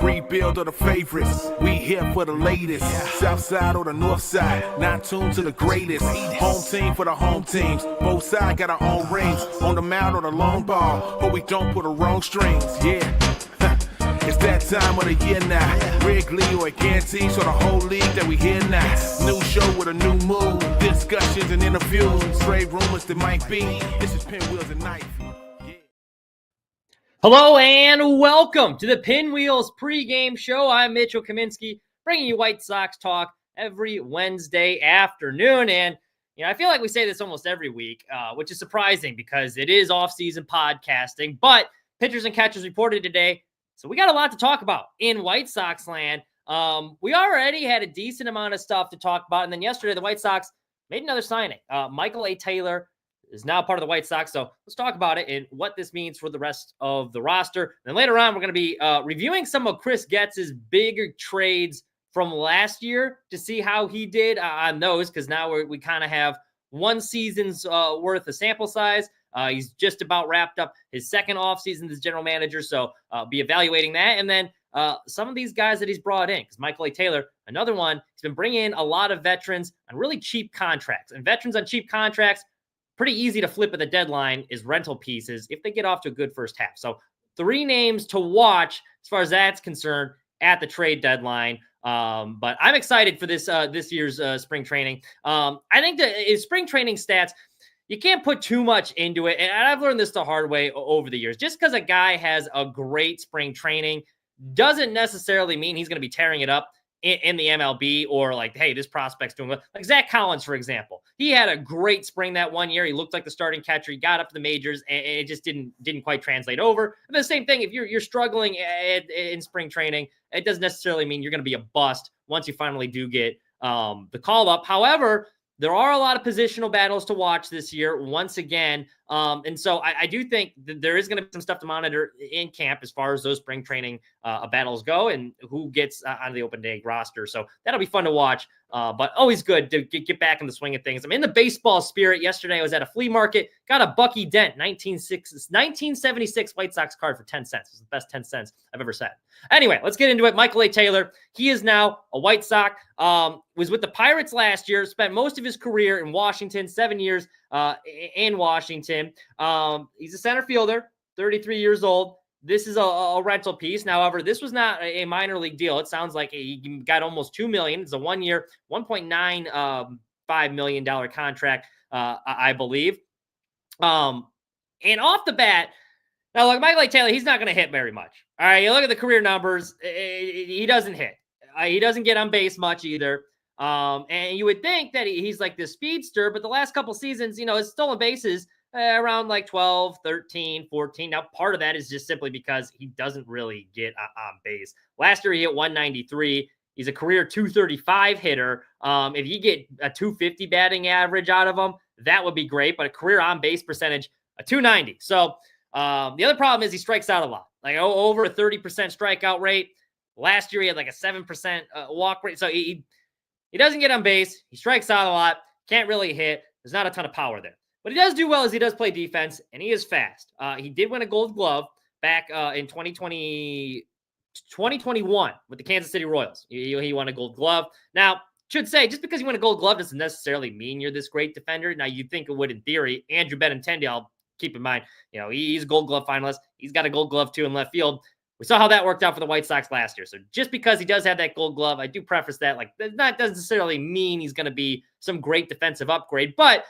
rebuild or the favorites. We here for the latest. South side or the north side. Not tuned to the greatest. Home team for the home teams. Both sides got our own rings. On the mound or the long ball. But we don't put the wrong strings. Yeah. It's that time of the year now. Wrigley or Getz or the whole league that we hear now. New show with a new mood. Discussions and interviews. Straight rumors that might be. This is Pinwheels and Knife. Hello and welcome to the Pinwheels pregame show. I'm Micheal Kaminski, bringing you White Sox talk every Wednesday afternoon. And I feel like we say this almost every week, which is surprising because it is off-season podcasting. But pitchers and catchers reported today, so we got a lot to talk about in White Sox land. We already had a decent amount of stuff to talk about, and then yesterday the White Sox made another signing. Micheal Taylor is now part of the White Sox. So let's talk about it and what this means for the rest of the roster. And then later on, we're going to be reviewing some of Chris Getz's bigger trades from last year to see how he did on those, because now we kind of have one season's worth of sample size. He's just about wrapped up his second offseason as general manager, so be evaluating that. And then some of these guys that he's brought in, because Micheal Taylor, another one, he's been bringing in a lot of veterans on really cheap contracts. And veterans on cheap contracts, pretty easy to flip at the deadline is rental pieces if they get off to a good first half. So 3 names to watch as far as that's concerned at the trade deadline. But I'm excited for this year's spring training. I think the spring training stats, you can't put too much into it. And I've learned this the hard way over the years. Just because a guy has a great spring training doesn't necessarily mean he's going to be tearing it up in the MLB, or like, hey, this prospect's doing well. Like Zach Collins, for example. He had a great spring that one year. He looked like the starting catcher. He got up to the majors, and it just didn't quite translate over. And the same thing, if you're struggling in spring training, it doesn't necessarily mean you're going to be a bust once you finally do get the call up. However, there are a lot of positional battles to watch this year once again. And so I do think that there is going to be some stuff to monitor in camp as far as those spring training battles go and who gets on the open day roster. So that'll be fun to watch, but always good to get back in the swing of things. I'm in the baseball spirit. Yesterday I was at a flea market, got a Bucky Dent 1976 White Sox card for 10 cents. It was the best 10 cents I've ever said. Anyway, let's get into it. Micheal Taylor, he is now a White Sox, was with the Pirates last year, spent most of his career in Washington, 7 years in Washington. He's a center fielder, 33 years old. This is a rental piece. Now, however, this was not a minor league deal. It sounds like he got almost $2 million. It's a 1 year, $1.95 million contract, I believe. And off the bat, now look, Micheal Taylor, he's not going to hit very much. All right, you look at the career numbers, he doesn't hit. He doesn't get on base much either. And you would think that he's like this speedster, but the last couple seasons, his stolen bases around like 12, 13, 14. Now, part of that is just simply because he doesn't really get on base. Last year, he hit 193. He's a career 235 hitter. If you get a 250 batting average out of him, that would be great. But a career on base percentage, a 290. So the other problem is he strikes out a lot, like over a 30% strikeout rate. Last year, he had like a 7% walk rate. So he doesn't get on base. He strikes out a lot. Can't really hit. There's not a ton of power there. What he does do well is he does play defense, and he is fast. He did win a Gold Glove back in 2021 with the Kansas City Royals. He won a Gold Glove. Now, should say, just because you win a Gold Glove doesn't necessarily mean you're this great defender. Now, you'd think it would in theory. Andrew Benintendi, I'll keep in mind, he's a Gold Glove finalist. He's got a Gold Glove, too, in left field. We saw how that worked out for the White Sox last year. So just because he does have that Gold Glove, I do preface that. Like, that doesn't necessarily mean he's going to be some great defensive upgrade. But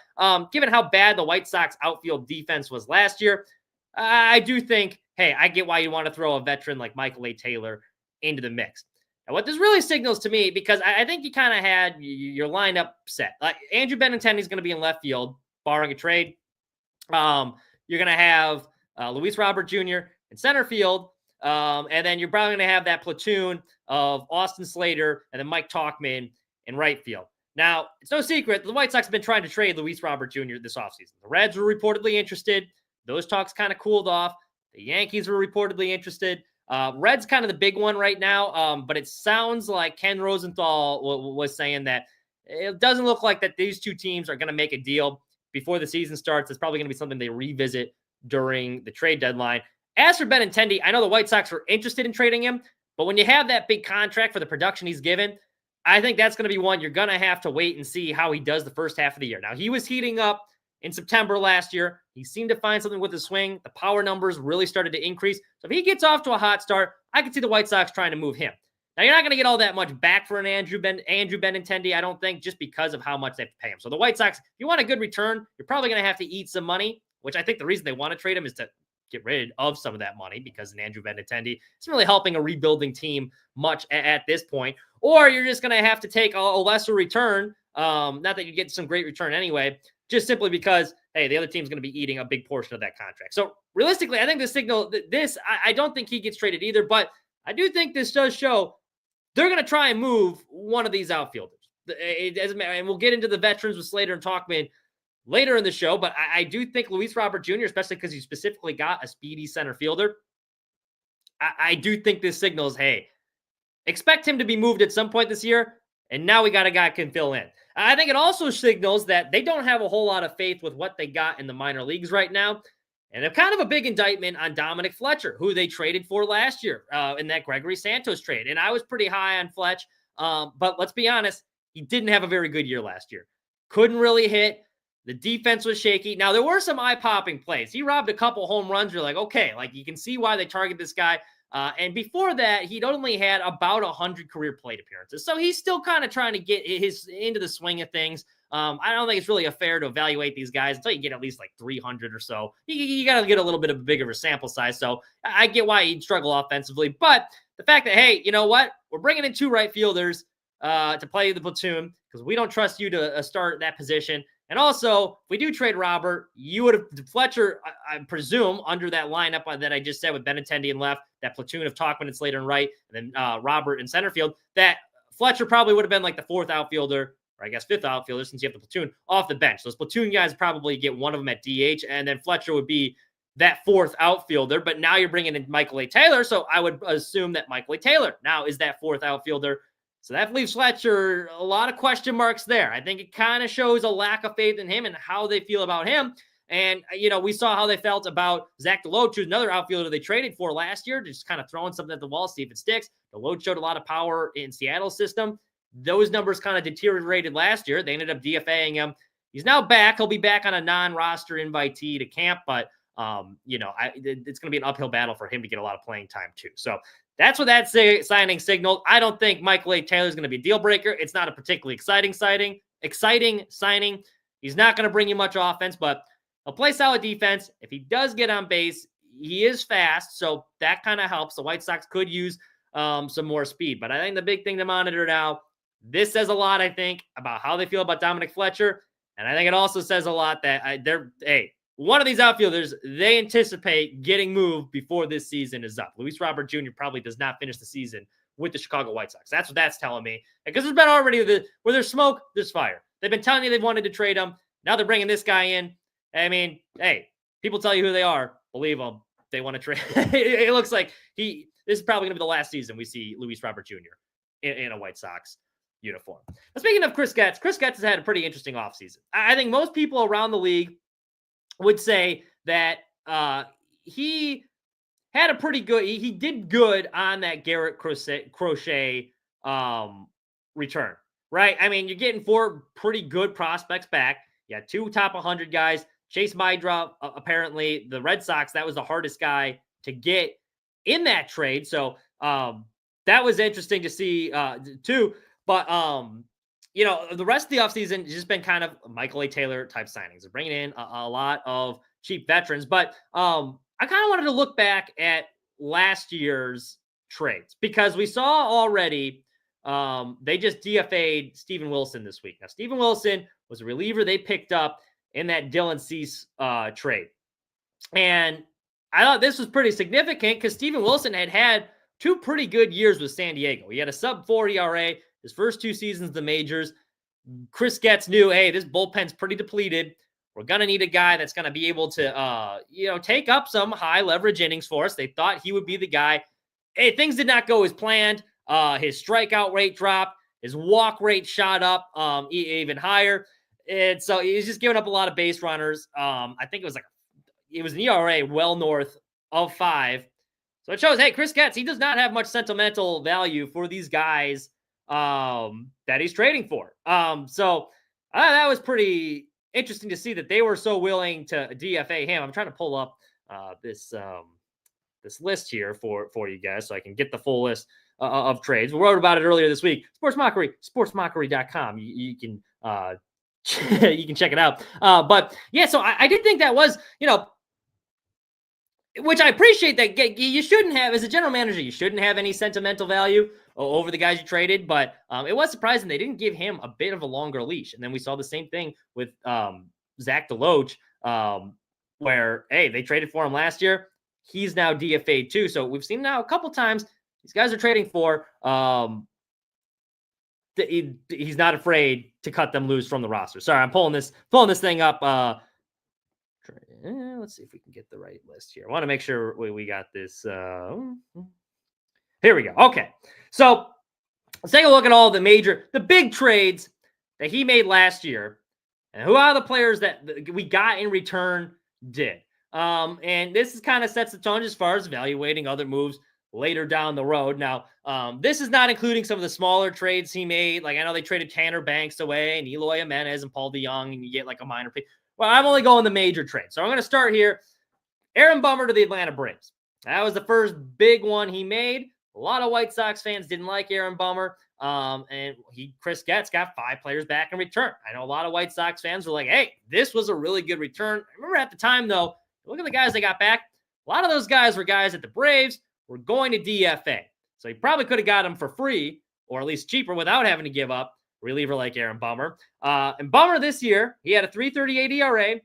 given how bad the White Sox outfield defense was last year, I do think, hey, I get why you want to throw a veteran like Micheal Taylor into the mix. And what this really signals to me, because I think you kind of had your lineup set. Like Andrew Benintendi is going to be in left field, barring a trade. You're going to have Luis Robert Jr. in center field. And then you're probably going to have that platoon of Austin Slater and then Mike Tauchman in right field. Now, it's no secret, the White Sox have been trying to trade Luis Robert Jr. this offseason. The Reds were reportedly interested. Those talks kind of cooled off. The Yankees were reportedly interested. Reds kind of the big one right now, but it sounds like Ken Rosenthal was saying that it doesn't look like that these two teams are going to make a deal before the season starts. It's probably going to be something they revisit during the trade deadline. As for Benintendi, I know the White Sox were interested in trading him, But when you have that big contract for the production he's given, I think that's going to be one you're going to have to wait and see how he does the first half of the year. Now, he was heating up in September last year. He seemed to find something with his swing. The power numbers really started to increase. So if he gets off to a hot start, I could see the White Sox trying to move him. Now, you're not going to get all that much back for an Andrew Benintendi, I don't think, just because of how much they have to pay him. So the White Sox, if you want a good return, you're probably going to have to eat some money, which I think the reason they want to trade him is to get rid of some of that money, because an Andrew Benintendi isn't really helping a rebuilding team much at this point. Or you're just going to have to take a lesser return. Not that you get some great return anyway, just simply because, hey, the other team's going to be eating a big portion of that contract. So realistically, I think the signal, I don't think he gets traded either, but I do think this does show they're going to try and move one of these outfielders. It doesn't matter. And we'll get into the veterans with Slater and Talkman later in the show, but I do think Luis Robert Jr., especially because you specifically got a speedy center fielder, I do think this signals, hey, expect him to be moved at some point this year, and now we got a guy who can fill in. I think it also signals that they don't have a whole lot of faith with what they got in the minor leagues right now, and they're kind of a big indictment on Dominic Fletcher, who they traded for last year in that Gregory Santos trade. And I was pretty high on Fletch, but let's be honest, he didn't have a very good year last year. Couldn't really hit. The defense was shaky. Now, there were some eye-popping plays. He robbed a couple home runs. You're like, okay, like you can see why they target this guy. And before that, he'd only had about 100 career plate appearances. So he's still kind of trying to get into the swing of things. I don't think it's really fair to evaluate these guys until you get at least like 300 or so. You got to get a little bit of a bigger sample size. So I get why he'd struggle offensively. But the fact that, hey, you know what? We're bringing in 2 right fielders to play the platoon because we don't trust you to start that position. And also, if we do trade Robert, you would have Fletcher, I presume, under that lineup that I just said with Benintendi in left, that platoon of Talkman and Slater in right, and then Robert in center field, that Fletcher probably would have been like the 4th outfielder, or I guess 5th outfielder, since you have the platoon off the bench. Those platoon guys probably get one of them at DH, and then Fletcher would be that 4th outfielder. But now you're bringing in Michael A. Taylor, so I would assume that Michael A. Taylor now is that 4th outfielder. So that leaves Fletcher a lot of question marks there. I think it kind of shows a lack of faith in him and how they feel about him. And, we saw how they felt about Zach DeLoach, who's another outfielder they traded for last year, just kind of throwing something at the wall, see if it sticks. DeLoach showed a lot of power in Seattle's system. Those numbers kind of deteriorated last year. They ended up DFAing him. He's now back. He'll be back on a non-roster invitee to camp, but, it's going to be an uphill battle for him to get a lot of playing time too. So that's what that signing signaled. I don't think Michael A. Taylor is going to be a deal breaker. It's not a particularly exciting signing. He's not going to bring you much offense, but he'll play solid defense. If he does get on base, he is fast, so that kind of helps. The White Sox could use some more speed. But I think the big thing to monitor now, this says a lot, I think, about how they feel about Dominic Fletcher. And I think it also says a lot that one of these outfielders, they anticipate getting moved before this season is up. Luis Robert Jr. probably does not finish the season with the Chicago White Sox. That's what that's telling me. Because there's been already where there's smoke, there's fire. They've been telling you they wanted to trade him. Now they're bringing this guy in. I mean, hey, people tell you who they are. Believe them. They want to trade. It looks like this is probably going to be the last season we see Luis Robert Jr. in a White Sox uniform. Now, speaking of Chris Getz has had a pretty interesting offseason. I think most people around the league would say that he had a pretty good, he did good on that Garrett Crochet return, right? I mean, you're getting 4 pretty good prospects back. You had 2 top 100 guys. Chase Mydra, apparently the Red Sox, that was the hardest guy to get in that trade. So that was interesting to see too. But the rest of the offseason has just been kind of Michael A. Taylor type signings. They're bringing in a lot of cheap veterans. But I kind of wanted to look back at last year's trades because we saw already they just DFA'd Steven Wilson this week. Now, Steven Wilson was a reliever they picked up in that Dylan Cease trade. And I thought this was pretty significant because Steven Wilson had 2 pretty good years with San Diego. He had a sub-4 ERA his first 2 seasons in the majors. Chris Getz knew, hey, this bullpen's pretty depleted. We're going to need a guy that's going to be able to, take up some high leverage innings for us. They thought he would be the guy. Hey, things did not go as planned. His strikeout rate dropped. His walk rate shot up even higher. And so he's just giving up a lot of base runners. I think it was an ERA well north of 5. So it shows, hey, Chris Getz, he does not have much sentimental value for these guys that he's trading for. So that was pretty interesting to see that they were so willing to DFA him. I'm trying to pull up this list here for you guys so I can get the full list of trades. We wrote about it earlier this week. Sportsmockery.com. You can you can check it out. But yeah, so I did think that was, which I appreciate that you shouldn't have, as a general manager, you shouldn't have any sentimental value over the guys you traded, but it was surprising they didn't give him a bit of a longer leash. And then we saw the same thing with Zach DeLoach, where, hey, they traded for him last year. He's now DFA'd too. So we've seen now a couple times these guys are trading for, he's not afraid to cut them loose from the roster. Sorry, I'm pulling this thing up. Let's see if we can get the right list here. I want to make sure we got this. Here we go. Okay. So let's take a look at all the big trades that he made last year and who are the players that we got in return did. And this is kind of sets the tone as far as evaluating other moves later down the road. Now, this is not including some of the smaller trades he made. Like, I know they traded Tanner Banks away and Eloy Jimenez and Paul DeYoung, and you get like a minor pick. Well, I'm only going the major trade. So I'm going to start here. Aaron Bummer to the Atlanta Braves. That was the first big one he made. A lot of White Sox fans didn't like Aaron Bummer. And Chris Getz got 5 players back in return. I know a lot of White Sox fans were like, hey, this was a really good return. I remember at the time, though, look at the guys they got back. A lot of those guys were guys that the Braves were going to DFA. So he probably could have got them for free or at least cheaper without having to give up a reliever like Aaron Bummer. And Bummer this year, he had a 3.38 ERA,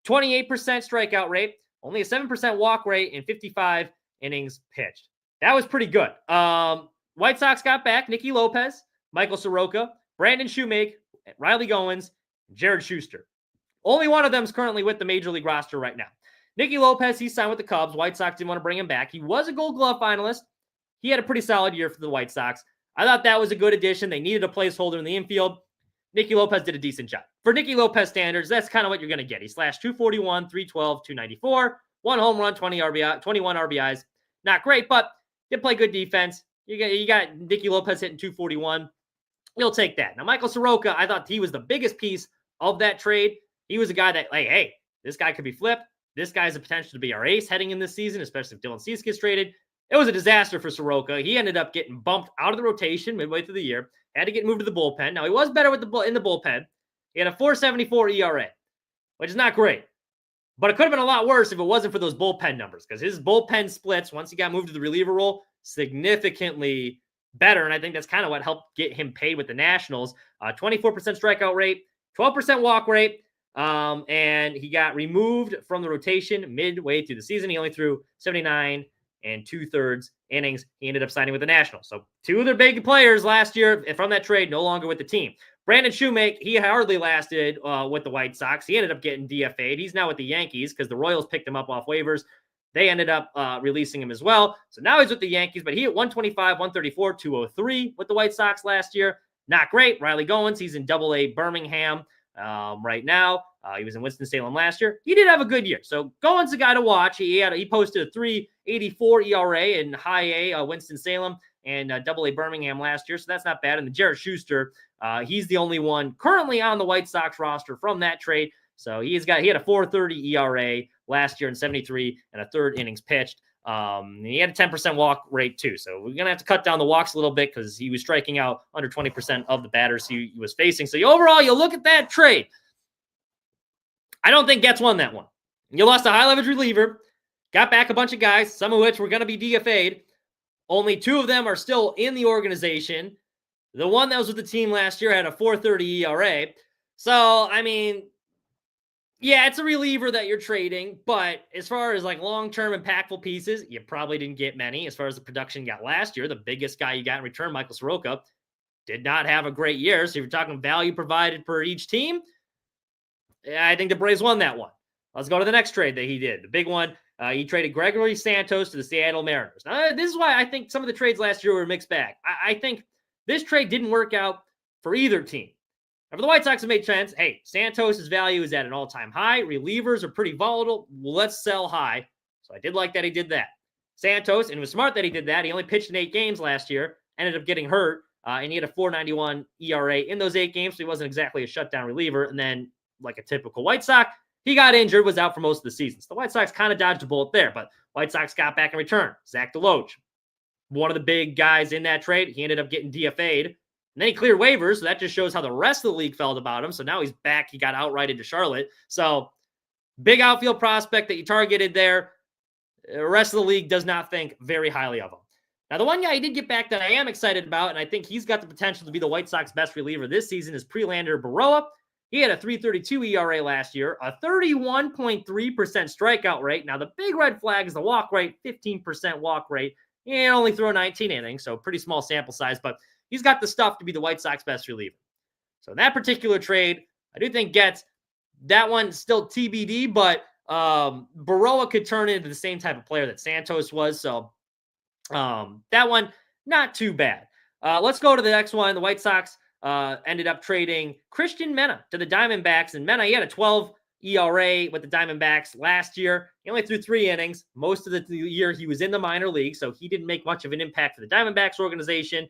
28% strikeout rate, only a 7% walk rate, and 55 innings pitched. That was pretty good. White Sox got back Nicky Lopez, Michael Soroka, Brandon Shoemake, Riley Goins, Jared Schuster. Only one of them is currently with the Major League roster right now. Nicky Lopez, he signed with the Cubs. White Sox didn't want to bring him back. He was a Gold Glove finalist. He had a pretty solid year for the White Sox. I thought that was a good addition. They needed a placeholder in the infield. Nicky Lopez did a decent job. For Nicky Lopez standards, that's kind of what you're going to get. He slashed 241, 312, 294, 1 home run, 21 RBIs. Not great, but did play good defense. You got Nicky Lopez hitting 241. You'll take that. Now, Michael Soroka, I thought he was the biggest piece of that trade. He was a guy that, like, hey, this guy could be flipped. This guy has a potential to be our ace heading in this season, especially if Dylan Cease gets traded. It was a disaster for Soroka. He ended up getting bumped out of the rotation midway through the year. Had to get moved to the bullpen. Now, he was better in the bullpen. He had a 4.74 ERA, which is not great. But it could have been a lot worse if it wasn't for those bullpen numbers, because his bullpen splits, once he got moved to the reliever role, significantly better. And I think that's kind of what helped get him paid with the Nationals. 24% strikeout rate, 12% walk rate. And he got removed from the rotation midway through the season. He only threw 79 2/3 innings. He ended up signing with the Nationals. So 2 of their big players last year from that trade no longer with the team. Brandon Shoemake, he hardly lasted with the White Sox. He ended up getting DFA'd. He's now with the Yankees because the Royals picked him up off waivers. They ended up releasing him as well. So now he's with the Yankees, but he hit 125, 134, 203 with the White Sox last year. Not great. Riley Goins, he's in Double-A Birmingham right now. He was in Winston-Salem last year. He did have a good year. So Goins' a guy to watch. He posted a 3.84 ERA in High A Winston-Salem and Double-A Birmingham last year. So that's not bad. And the Jared Schuster, he's the only one currently on the White Sox roster from that trade. So he had a 4.30 ERA last year in 73 1/3 innings pitched. He had a 10% walk rate too. So we're going to have to cut down the walks a little bit because he was striking out under 20% of the batters he was facing. So overall, you look at that trade. I don't think Getz won that one. You lost a high-leverage reliever, got back a bunch of guys, some of which were going to be DFA'd. Only 2 of them are still in the organization. The one that was with the team last year had a 4.30 ERA. So, I mean, yeah, it's a reliever that you're trading, but as far as like long-term impactful pieces, you probably didn't get many. As far as the production you got last year, the biggest guy you got in return, Michael Soroka, did not have a great year. So if you're talking value provided per each team, I think the Braves won that one. Let's go to the next trade that he did. The big one, he traded Gregory Santos to the Seattle Mariners. Now, this is why I think some of the trades last year were a mixed bag. I think this trade didn't work out for either team. Now, for the White Sox, it made sense. Hey, Santos' value is at an all-time high. Relievers are pretty volatile. Well, let's sell high. So I did like that he did that. Santos, and it was smart that he did that. He only pitched in 8 games last year, ended up getting hurt, and he had a 4.91 ERA in those 8 games, so he wasn't exactly a shutdown reliever. And then, like a typical White Sox, he got injured, was out for most of the season. So the White Sox kind of dodged a bullet there, but White Sox got back in return. Zach DeLoach, one of the big guys in that trade. He ended up getting DFA'd. And then he cleared waivers, so that just shows how the rest of the league felt about him. So now he's back. He got outright into Charlotte. So big outfield prospect that you targeted there. The rest of the league does not think very highly of him. Now, the one guy he did get back that I am excited about, and I think he's got the potential to be the White Sox best reliever this season, is Prelander Berroa. He had a 3.32 ERA last year, a 31.3% strikeout rate. Now, the big red flag is the walk rate, 15% walk rate. He only throw 19 innings, so pretty small sample size, but he's got the stuff to be the White Sox best reliever. So in that particular trade, I do think Getz, that one's still TBD, but Berroa could turn into the same type of player that Santos was. So that one, not too bad. Let's go to the next one. The White Sox ended up trading Christian Mena to the Diamondbacks. And Mena, he had a 12 ERA with the Diamondbacks last year. He only threw 3 innings. Most of the year he was in the minor league, so he didn't make much of an impact for the Diamondbacks organization.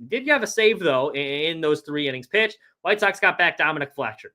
Did have a save, though, in those 3 innings pitched. White Sox got back Dominic Fletcher.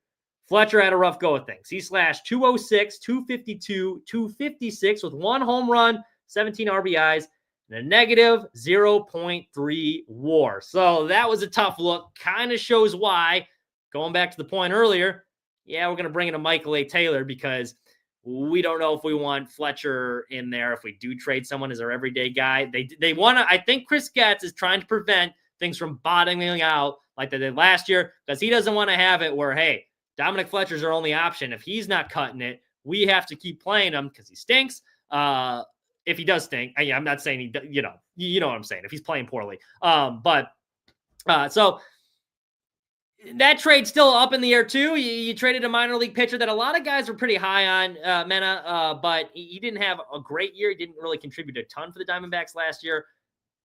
Fletcher had a rough go of things. He slashed 206, 252, 256 with 1 home run, 17 RBIs, and a negative 0.3 WAR. So that was a tough look. Kind of shows why, going back to the point earlier, yeah, we're going to bring in a Michael A. Taylor because we don't know if we want Fletcher in there. If we do trade someone as our everyday guy, they want to. I think Chris Getz is trying to prevent things from bottoming out like they did last year because he doesn't want to have it where, hey, Dominic Fletcher's our only option. If he's not cutting it, we have to keep playing him because he stinks. If he does stink, I'm not saying he, you know what I'm saying. If he's playing poorly, so that trade's still up in the air too. You traded a minor league pitcher that a lot of guys were pretty high on, Mena, but he didn't have a great year. He didn't really contribute a ton for the Diamondbacks last year.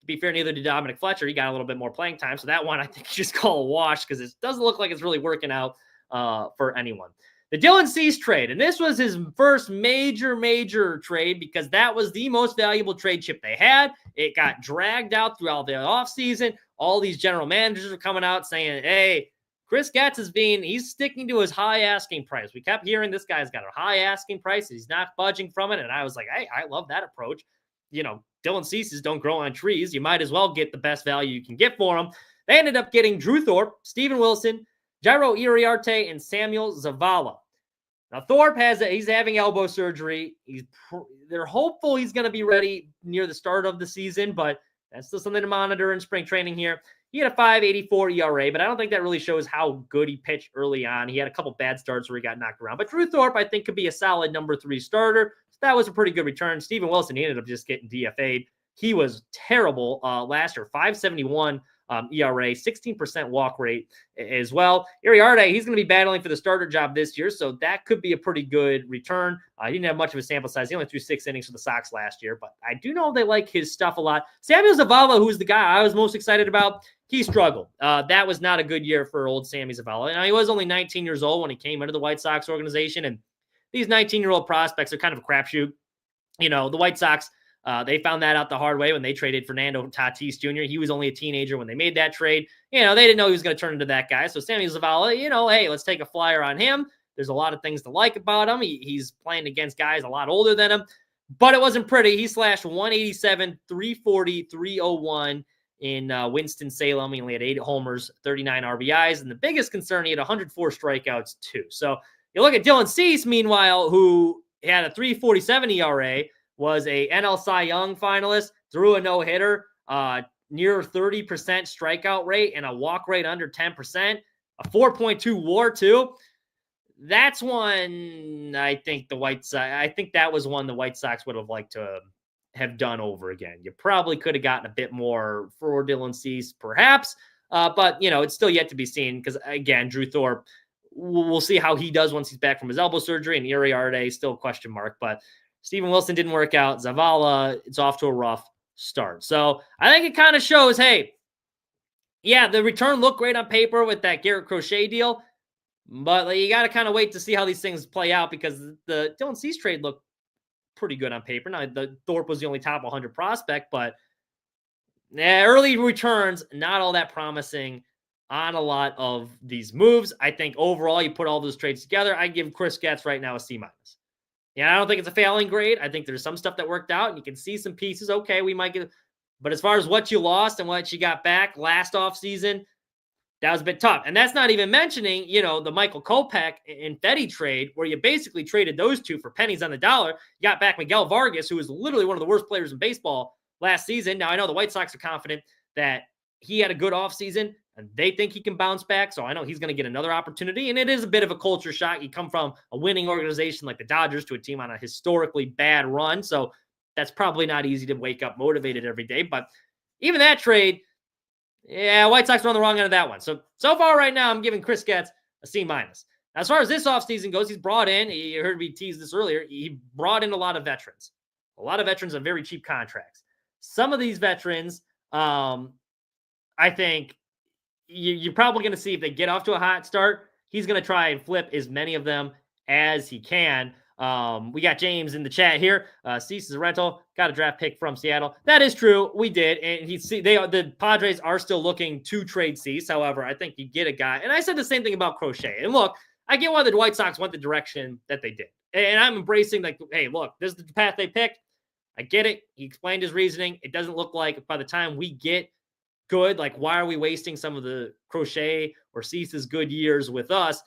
To be fair, neither did Dominic Fletcher. He got a little bit more playing time, so that one I think you just call a wash because it doesn't look like it's really working out for anyone. The Dylan Cease trade, and this was his first major trade because that was the most valuable trade chip they had. It got dragged out throughout the offseason. All these general managers are coming out saying, hey, Chris Getz he's sticking to his high asking price. We kept hearing this guy's got a high asking price. He's not budging from it. And I was like, hey, I love that approach. You know, Dylan Ceases don't grow on trees. You might as well get the best value you can get for them. They ended up getting Drew Thorpe, Steven Wilson, Jairo Iriarte, and Samuel Zavala. Now, Thorpe he's having elbow surgery. They're hopeful he's going to be ready near the start of the season, but that's still something to monitor in spring training here. He had a 5.84 ERA, but I don't think that really shows how good he pitched early on. He had a couple bad starts where he got knocked around. But Drew Thorpe, I think, could be a solid number 3 starter. So that was a pretty good return. Steven Wilson, he ended up just getting DFA'd. He was terrible last year, 5.71 ERA, 16% walk rate as well. Iriarte, he's going to be battling for the starter job this year, so that could be a pretty good return. He didn't have much of a sample size. He only threw 6 innings for the Sox last year, but I do know they like his stuff a lot. Samuel Zavala, who's the guy I was most excited about, he struggled. That was not a good year for old Sammy Zavala. Now, he was only 19 years old when he came into the White Sox organization, and these 19-year-old prospects are kind of a crapshoot. You know, the White Sox, they found that out the hard way when they traded Fernando Tatis Jr. He was only a teenager when they made that trade. You know, they didn't know he was going to turn into that guy. So Sammy Zavala, you know, hey, let's take a flyer on him. There's a lot of things to like about him. He's playing against guys a lot older than him, but it wasn't pretty. He slashed 187, 340, 301 in Winston-Salem. He only had 8 homers, 39 RBIs. And the biggest concern, he had 104 strikeouts too. So you look at Dylan Cease, meanwhile, who had a 3.47 ERA, was a NL Cy Young finalist, threw a no-hitter, near 30% strikeout rate, and a walk rate under 10%, a 4.2 WAR too. That's one I think that was one the White Sox would have liked to have done over again. You probably could have gotten a bit more for Dylan Cease, perhaps, but you know, it's still yet to be seen because again, Drew Thorpe, we'll see how he does once he's back from his elbow surgery, and Iriarte still a question mark, but Steven Wilson didn't work out. Zavala, it's off to a rough start. So I think it kind of shows, hey, yeah, the return looked great on paper with that Garrett Crochet deal, but you got to kind of wait to see how these things play out because the Dylan Cease trade looked pretty good on paper. Now, Thorpe was the only top 100 prospect, but early returns, not all that promising on a lot of these moves. I think overall, you put all those trades together, I give Chris Getz right now a C-. Yeah, I don't think it's a failing grade. I think there's some stuff that worked out, and you can see some pieces. Okay, we might get, but as far as what you lost and what you got back last offseason, that was a bit tough. And that's not even mentioning, the Michael Kopech and Fetty trade, where you basically traded those two for pennies on the dollar. You got back Miguel Vargas, who was literally one of the worst players in baseball last season. Now, I know the White Sox are confident that he had a good offseason, and they think he can bounce back. So I know he's going to get another opportunity. And it is a bit of a culture shock. You come from a winning organization like the Dodgers to a team on a historically bad run. So that's probably not easy to wake up motivated every day. But even that trade, yeah, White Sox are on the wrong end of that one. So far right now, I'm giving Chris Getz a C-. Now, as far as this offseason goes, he's brought in, you heard me tease this earlier, he brought in a lot of veterans. A lot of veterans on very cheap contracts. Some of these veterans, I think you're probably going to see if they get off to a hot start, he's going to try and flip as many of them as he can. We got James in the chat here. Cease is a rental. Got a draft pick from Seattle. That is true. We did. And the Padres are still looking to trade Cease. However, I think you get a guy. And I said the same thing about Crochet. And look, I get why the White Sox went the direction that they did. And I'm embracing hey, look, this is the path they picked. I get it. He explained his reasoning. It doesn't look like by the time we get good, why are we wasting some of the Crochet or Cease's good years with us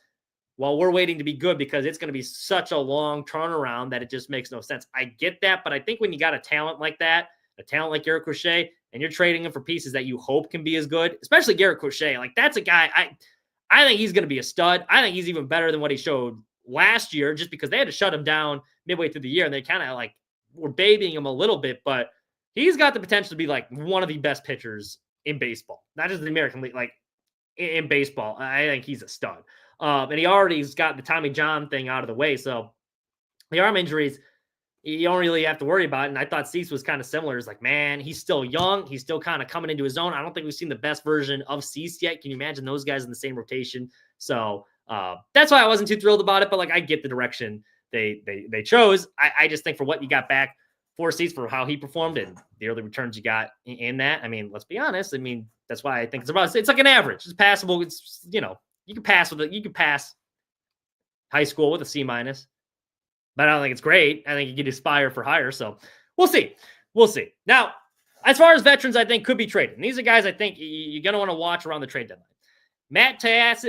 while we're waiting to be good, because it's going to be such a long turnaround that it just makes no sense. I get that, but I think when you got a talent like that, a talent like Garrett Crochet, and you're trading him for pieces that you hope can be as good, especially Garrett Crochet, that's a guy, I think he's going to be a stud. I think he's even better than what he showed last year, just because they had to shut him down midway through the year, and they kind of were babying him a little bit, but he's got the potential to be one of the best pitchers in baseball, not just the American League, in baseball. I think he's a stud. And he already's got the Tommy John thing out of the way. So the arm injuries, you don't really have to worry about it. And I thought Cease was kind of similar. It's man, he's still young. He's still kind of coming into his own. I don't think we've seen the best version of Cease yet. Can you imagine those guys in the same rotation? So that's why I wasn't too thrilled about it. But I get the direction they chose. I just think for what you got back for Cease, for how he performed and the early returns you got in that, let's be honest. That's why I think it's like an average. It's passable. It's, you can pass with it. You can pass high school with a C-, but I don't think it's great. I think you can aspire for higher. So we'll see. Now, as far as veterans, I think could be traded. And these are guys I think you're going to want to watch around the trade deadline. Matt Tice,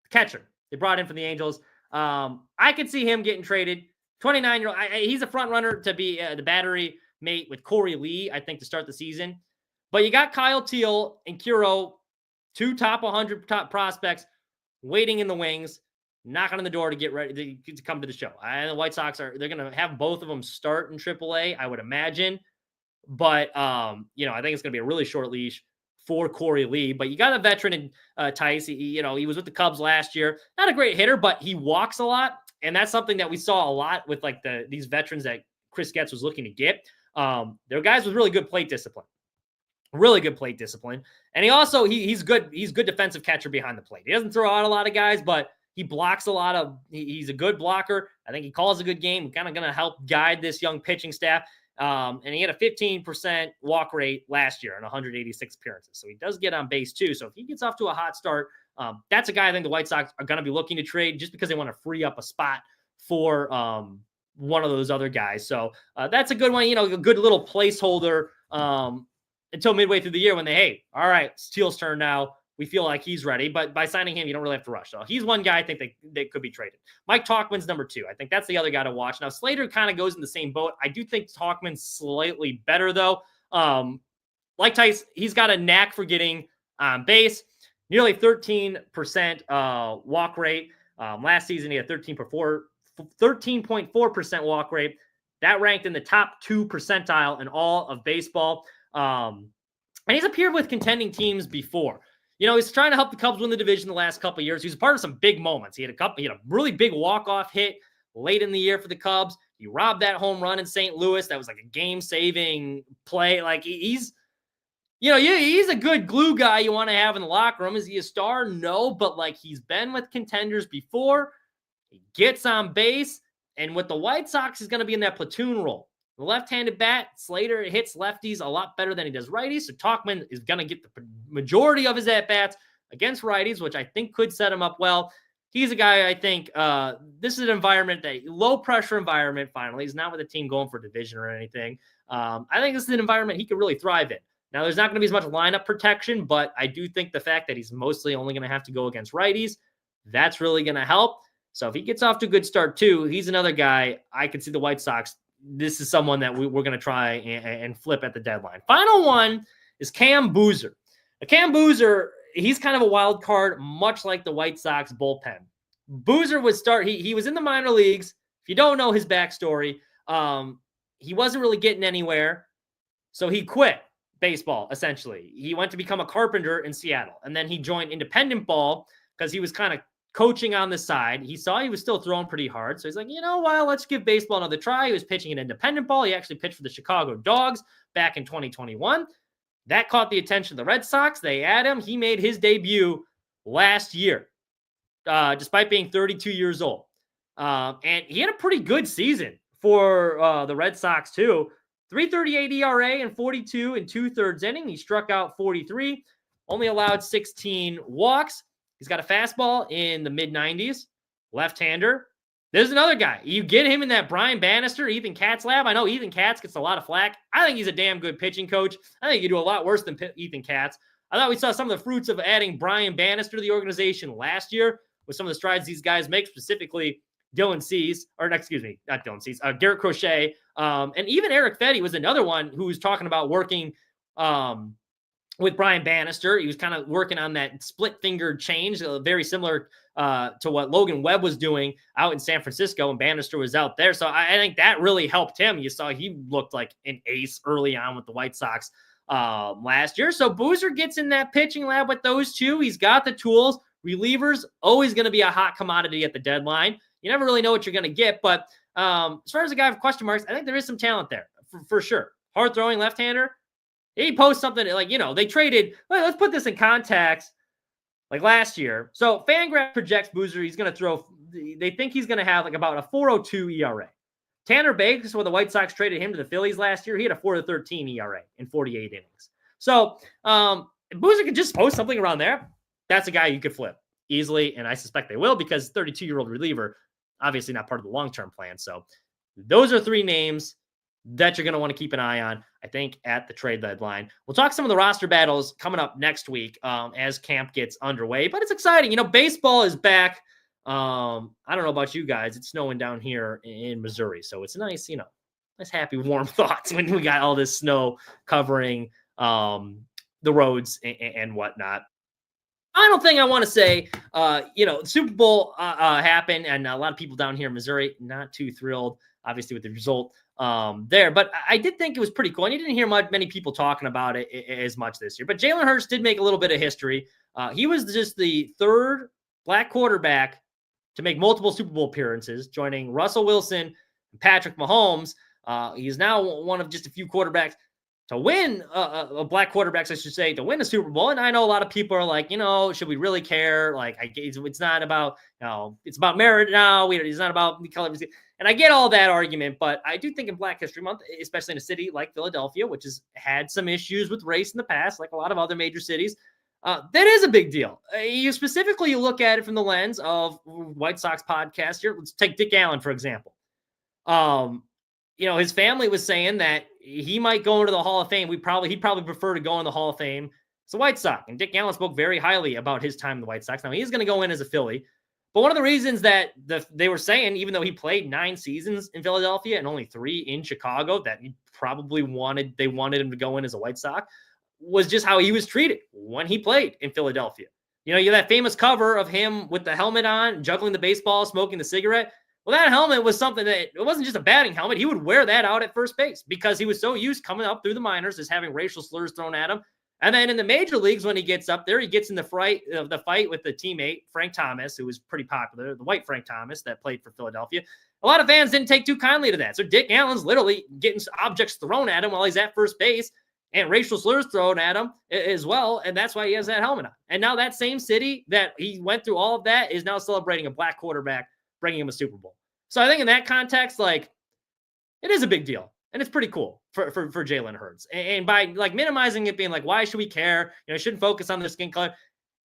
catcher. They brought in from the Angels. I could see him getting traded. 29-year-old. He's a front runner to be the battery mate with Corey Lee, I think, to start the season. But you got Kyle Teal and Kuro, two top 100 top prospects, waiting in the wings, knocking on the door to get ready to come to the show. The White Sox they're going to have both of them start in AAA, I would imagine. But, I think it's going to be a really short leash for Corey Lee. But you got a veteran in Tice. He was with the Cubs last year. Not a great hitter, but he walks a lot. And that's something that we saw a lot with these veterans that Chris Getz was looking to get. They're guys with really good plate discipline. Really good plate discipline. And he also, he's good. He's good defensive catcher behind the plate. He doesn't throw out a lot of guys, but he blocks a lot he's a good blocker. I think he calls a good game. Kind of going to help guide this young pitching staff. And he had a 15% walk rate last year in 186 appearances. So he does get on base too. So if he gets off to a hot start, that's a guy I think the White Sox are going to be looking to trade just because they want to free up a spot for one of those other guys. So that's a good one, a good little placeholder until midway through the year when all right, it's Teal's turn now. We feel like he's ready, but by signing him, you don't really have to rush. So he's one guy I think they could be traded. Mike Tauchman's number 2. I think that's the other guy to watch. Now, Slater kind of goes in the same boat. I do think Tauchman's slightly better, though. Like Tice, he's got a knack for getting on base. Nearly 13% walk rate. Last season, he had 13.4% walk rate. That ranked in the top 2 percentile in all of baseball. And he's appeared with contending teams before. He's trying to help the Cubs win the division the last couple of years. He was a part of some big moments. He had a really big walk-off hit late in the year for the Cubs. He robbed that home run in St. Louis. That was like a game-saving play. He's a good glue guy you want to have in the locker room. Is he a star? No, but he's been with contenders before. He gets on base, and with the White Sox, he's going to be in that platoon role. The left-handed bat, Slater hits lefties a lot better than he does righties, so Tauchman is going to get the majority of his at-bats against righties, which I think could set him up well. He's a guy, I think, this is an environment, that low-pressure environment, finally. He's not with a team going for division or anything. I think this is an environment he could really thrive in. Now, there's not going to be as much lineup protection, but I do think the fact that he's mostly only going to have to go against righties, that's really going to help. So if he gets off to a good start too, he's another guy I could see the White Sox. This is someone that we're going to try and flip at the deadline. Final one is Cam Boozer. Cam Boozer, he's kind of a wild card, much like the White Sox bullpen. Boozer would start. He was in the minor leagues. If you don't know his backstory, he wasn't really getting anywhere, so he quit baseball, essentially. He went to become a carpenter in Seattle, and then he joined independent ball because he was kind of coaching on the side. He saw he was still throwing pretty hard, so he's like, you know what, let's give baseball another try. He was pitching in independent ball. He actually pitched for the Chicago Dogs back in 2021. That caught the attention of the Red Sox. They add him. He made his debut last year, despite being 32 years old. And he had a pretty good season for the Red Sox, too. 3.38 ERA and 42 and 2/3 inning. He struck out 43, only allowed 16 walks. He's got a fastball in the mid-90s, left-hander. There's another guy. You get him in that Brian Bannister, Ethan Katz lab. I know Ethan Katz gets a lot of flack. I think he's a damn good pitching coach. I think you do a lot worse than Ethan Katz. I thought we saw some of the fruits of adding Brian Bannister to the organization last year with some of the strides these guys make, specifically Garrett Crochet. And even Eric Fetty was another one who was talking about working with Brian Bannister. He was kind of working on that split-fingered change, very similar to what Logan Webb was doing out in San Francisco, and Bannister was out there. So I think that really helped him. You saw he looked like an ace early on with the White Sox last year. So Boozer gets in that pitching lab with those two. He's got the tools. Relievers, always going to be a hot commodity at the deadline. You never really know what you're going to get, but as far as a guy with question marks, I think there is some talent there for sure. Hard throwing left-hander. He posts something like, they traded. Let's put this in context. Like last year. So Fangraph projects Boozer. He's going to throw. They think he's going to have like about a 4.02 ERA. Tanner Bakes, when the White Sox traded him to the Phillies last year, he had a 4.13 ERA in 48 innings. So Boozer could just post something around there. That's a guy you could flip easily, and I suspect they will, because 32-year-old reliever, obviously not part of the long-term plan. So those are three names that you're going to want to keep an eye on, I think, at the trade deadline. We'll talk some of the roster battles coming up next week as camp gets underway, but it's exciting. Baseball is back. I don't know about you guys. It's snowing down here in Missouri, so it's nice, nice, happy, warm thoughts when we got all this snow covering the roads and whatnot. Final thing I want to say, the Super Bowl happened, and a lot of people down here in Missouri not too thrilled, obviously, with the result there. But I did think it was pretty cool, and you didn't hear many people talking about it as much this year. But Jalen Hurts did make a little bit of history. He was just the third black quarterback to make multiple Super Bowl appearances, joining Russell Wilson and Patrick Mahomes. He's now one of just a few quarterbacks to win black quarterbacks, I should say, to win a Super Bowl. And I know a lot of people are like, should we really care? Like, it's not about, it's about merit now. It's not about the color. And I get all that argument, but I do think in Black History Month, especially in a city like Philadelphia, which has had some issues with race in the past, like a lot of other major cities, that is a big deal. You look at it from the lens of White Sox podcast here. Let's take Dick Allen, for example. His family was saying that he might go into the Hall of Fame. He'd probably prefer to go in the Hall of Fame as a White Sox. And Dick Allen spoke very highly about his time in the White Sox. Now, he's going to go in as a Philly. But one of the reasons that they were saying, even though he played 9 seasons in Philadelphia and only 3 in Chicago, that he probably wanted him to go in as a White Sox, was just how he was treated when he played in Philadelphia. You have that famous cover of him with the helmet on, juggling the baseball, smoking the cigarette. Well, that helmet was something that, it wasn't just a batting helmet. He would wear that out at first base because he was so used coming up through the minors as having racial slurs thrown at him. And then in the major leagues, when he gets up there, he gets in the fight with the teammate, Frank Thomas, who was pretty popular, the white Frank Thomas that played for Philadelphia. A lot of fans didn't take too kindly to that. So Dick Allen's literally getting objects thrown at him while he's at first base and racial slurs thrown at him as well. And that's why he has that helmet on. And now that same city that he went through all of that is now celebrating a black quarterback bringing him a Super Bowl. So I think in that context, like, it is a big deal. And it's pretty cool for Jalen Hurts. And by like minimizing it being like, why should we care? You know, shouldn't focus on their skin color.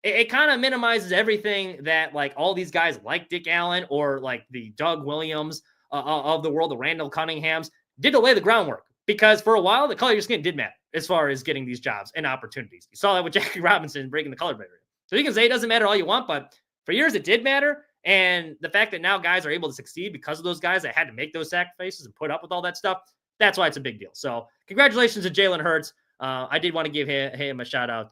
It kind of minimizes everything that like all these guys like Dick Allen or like the Doug Williams of the world, the Randall Cunninghams, did to lay the groundwork. Because for a while, the color of your skin did matter as far as getting these jobs and opportunities. You saw that with Jackie Robinson breaking the color barrier. So you can say it doesn't matter all you want, but for years it did matter. And the fact that now guys are able to succeed because of those guys that had to make those sacrifices and put up with all that stuff, that's why it's a big deal. So congratulations to Jalen Hurts. I did want to give him a shout out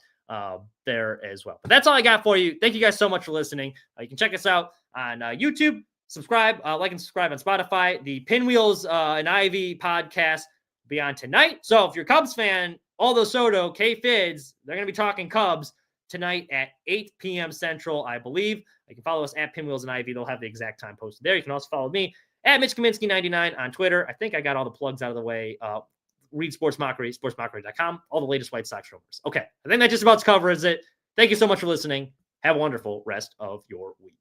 there as well. But that's all I got for you. Thank you guys so much for listening. You can check us out on YouTube. Subscribe, like and subscribe on Spotify. The Pinwheels and Ivy podcast will be on tonight. So if you're a Cubs fan, Aldo Soto, K-Fids, they're going to be talking Cubs tonight at 8 p.m. Central, I believe. You can follow us at Pinwheels and Ivy. They'll have the exact time posted there. You can also follow me at Mitch Kaminski 99 on Twitter. I think I got all the plugs out of the way. Read Sports Mockery, sportsmockery.com, all the latest White Sox rumors. Okay, I think that just about covers it. Thank you so much for listening. Have a wonderful rest of your week.